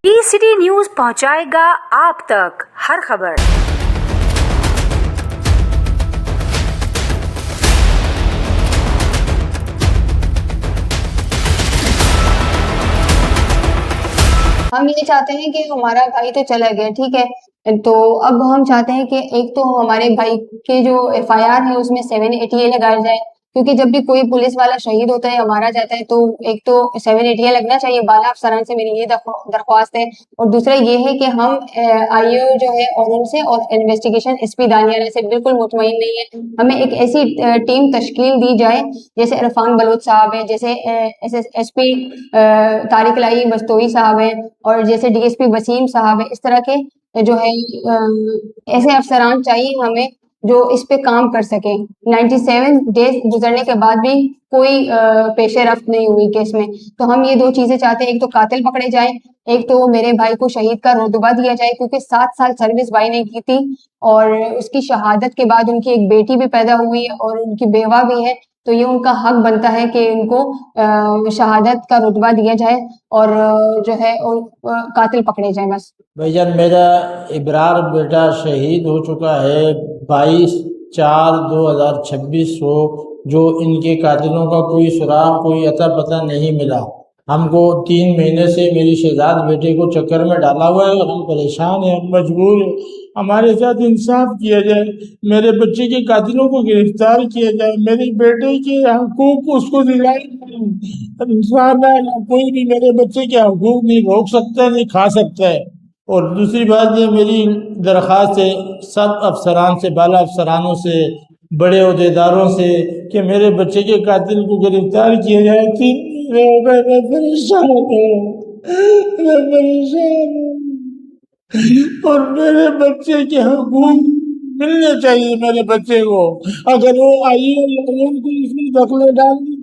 ECT news पहुंचाएगा आप तक हर खबर। हम ये चाहते हैं कि हमारा भाई तो चला गया, ठीक है, तो अब हम चाहते हैं कि एक तो हमारे भाई के जो एफआईआर है उसमें 780A लगाया जाए, क्योंकि जब भी कोई पुलिस वाला शहीद होता है या मारा जाता है तो एक तो 780A लगना चाहिए। बाला अफसरान से मेरी ये दरख्वास्त है। और दूसरा ये है कि हम आईओ जो है और उनसे और इन्वेस्टिगेशन एसपी दानियाला से बिल्कुल मुतमईन नहीं है। हमें एक ऐसी टीम तश्कील दी जाए, जैसे इरफान बलोच साहब है, जैसे एसपी तारिक लाई बस्तोई साहब है, और जैसे डीएसपी वसीम साहब है। इस तरह के जो है ऐसे अफसरान चाहिए हमें जो इस पे काम कर सके। 97 डेज गुजरने के बाद भी कोई पेशे रफ्त नहीं हुई केस में। तो हम ये दो चीजें चाहते हैं, एक तो कातिल पकड़े जाए, एक तो मेरे भाई को शहीद का रुतबा दिया जाए, क्योंकि 7 साल सर्विस भाई ने की थी और उसकी शहादत के बाद उनकी एक बेटी भी पैदा हुई है और उनकी बेवा भी है। तो ये उनका हक बनता है कि उनको शहादत का रुतबा दिया जाए और जो है कातिल पकड़े जाए बस। भाईजान, मेरा इब्रार बेटा शहीद हो चुका है 22/4/2026 को, जो इनके कातिलों का कोई सुराग, कोई अता पता नहीं मिला। हमको 3 महीने से मेरी शहजाद बेटे को चक्कर में डाला हुआ है और हम परेशान हैं, हम मजबूर हैं। हमारे साथ इंसाफ किया जाए, मेरे बच्चे के कातिलों को गिरफ्तार किया जाए, मेरे बेटे के हकूक उसको दिलाए जाए। इंसान है, कोई भी मेरे बच्चे के हकूक नहीं रोक सकता, नहीं खा सकता है। और दूसरी बात ये मेरी दरख्वास्त है सब अफसरान से, बाला अफसरानों से, बड़े अहदेदारों से, कि मेरे बच्चे के कातिल को गिरफ्तार किया जाए। मैं परेशान हूँ, मैं परेशान हूँ और मेरे बच्चे के हकूक मिलने चाहिए मेरे बच्चे को। अगर वो आईए को इसमें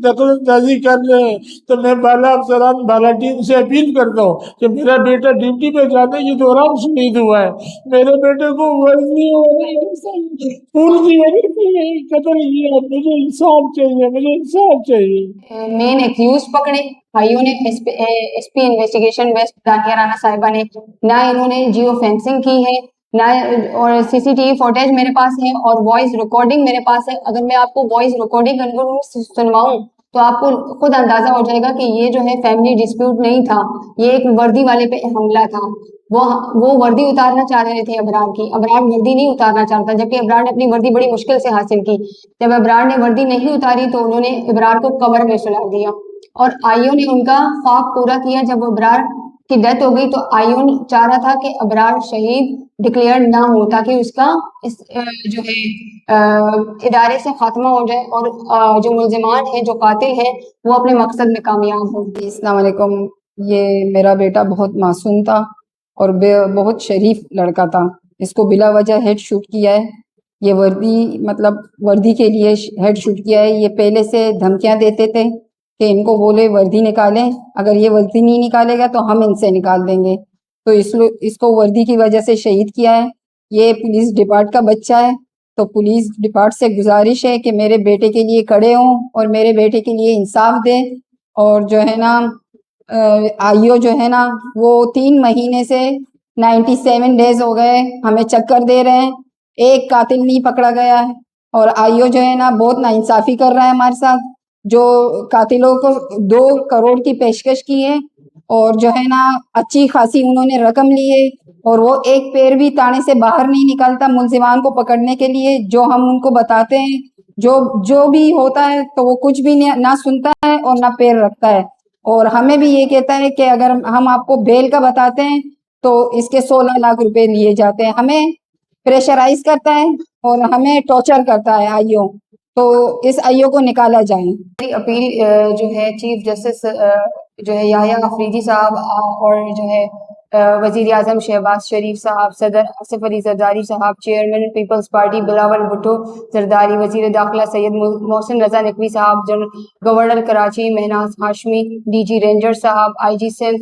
दखलंदाजी कर रहे हैं तो मैं बाला अफसरान, बाला टीम से अपील करता हूँ कि मेरा बेटा ड्यूटी पे जाने के दौरान शहीद हुआ है। मेरे बेटे को वर्दी स्कूल की वजह से कत्ल किया। मुझे इंसाफ चाहिए, मुझे इंसाफ चाहिए। मेन एक्यूज पकड़े भाइयों ने, एसपी इन्वेस्टिगेशन वेस्ट दानिया राणा साहिबा ने, ना इन्होंने जियो फेंसिंग की है ना, और सीसीटीवी फुटेज मेरे पास है और वॉइस रिकॉर्डिंग मेरे पास है। अगर मैं आपको वॉइस रिकॉर्डिंग सुनवाऊं तो आपको खुद अंदाजा हो जाएगा कि ये जो है फैमिली डिस्प्यूट नहीं था, ये एक वर्दी वाले पे हमला था। वो वर्दी उतारना चाह रहे थे अबरार की, अबरार वर्दी नहीं उतारना चाहता, जबकि अबरार ने अपनी वर्दी बड़ी मुश्किल से हासिल की। जब अबरार ने वर्दी नहीं उतारी तो उन्होंने अबरार को कब्र में सुला दिया और आईओ ने उनका ख्वाब पूरा किया। जब अबरार की डेथ हो गई तो आईओ ने चाह रहा था कि अबरार शहीद डिक्लेयर ना हो, ताकि उसका इस जो है इदारे से खात्मा हो जाए और जो मुल्जिमान है, जो कातिल है, वो अपने मकसद में कामयाब हो। अस्सलाम वालेकुम। ये मेरा बेटा बहुत मासूम था और बहुत शरीफ लड़का था। इसको बिला वजह हेड शूट किया है। ये वर्दी के लिए हेड शूट किया है। ये पहले से धमकियां देते थे कि इनको बोले वर्दी निकालें, अगर ये वर्दी नहीं निकालेगा तो हम इनसे निकाल देंगे। तो इसको वर्दी की वजह से शहीद किया है। ये पुलिस डिपार्ट का बच्चा है, तो पुलिस डिपार्ट से गुजारिश है कि मेरे बेटे के लिए खड़े हों और मेरे बेटे के लिए इंसाफ दें। और जो है ना, आईओ जो है ना, वो 3 महीने से 97 डेज हो गए हमें चक्कर दे रहे हैं, एक कातिल नहीं पकड़ा गया है। और आईओ जो है ना बहुत नाइंसाफी कर रहा है हमारे साथ। जो कातिलों को 2 करोड़ की पेशकश की है और जो है ना अच्छी खासी उन्होंने रकम ली है, और वो एक पैर भी ताने से बाहर नहीं निकलता मुल्जिमान को पकड़ने के लिए। जो हम उनको बताते हैं, जो भी होता है, तो वो कुछ भी ना सुनता है और ना पैर रखता है। और हमें भी ये कहता है कि अगर हम आपको बेल का बताते हैं तो इसके 16 लाख रुपए लिए जाते हैं। हमें प्रेशराइज करता है और हमें टॉर्चर करता है आईओ। तो इस आईओ को निकाला जाए। मेरी अपील जो है चीफ जस्टिस जो है याहिया अफरीदी साहब और जो है वजीर आजम शहबाज शरीफ साहब, सदर आसिफ अली जरदारी साहब, chairman Peoples party Bilawal Bhutto Zardari, वजीर दाखिला सैयद मोहसिन रजा नकवी साहब, governor Karachi Mahnaz Hashmi, DG ranger साहब, आईजी सिंध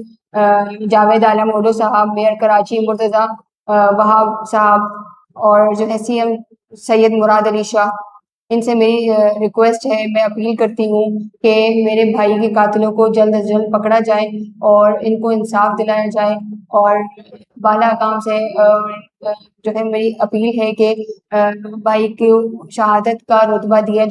जावेद आलम ओडो साहब, मेयर कराची मुर्तजा वहाब साहब, और जो है सीएम सैयद मुराद अली शाह, इनसे मेरी रिक्वेस्ट है, मैं अपील करती हूँ कि मेरे भाई के कातिलों को जल्द अज जल्द पकड़ा जाए और इनको इंसाफ दिलाया जाए اور بالا کام سے جو ہے میری اپیل ہے کہ بھائی کو شہادت کا رتبہ دیا جائے.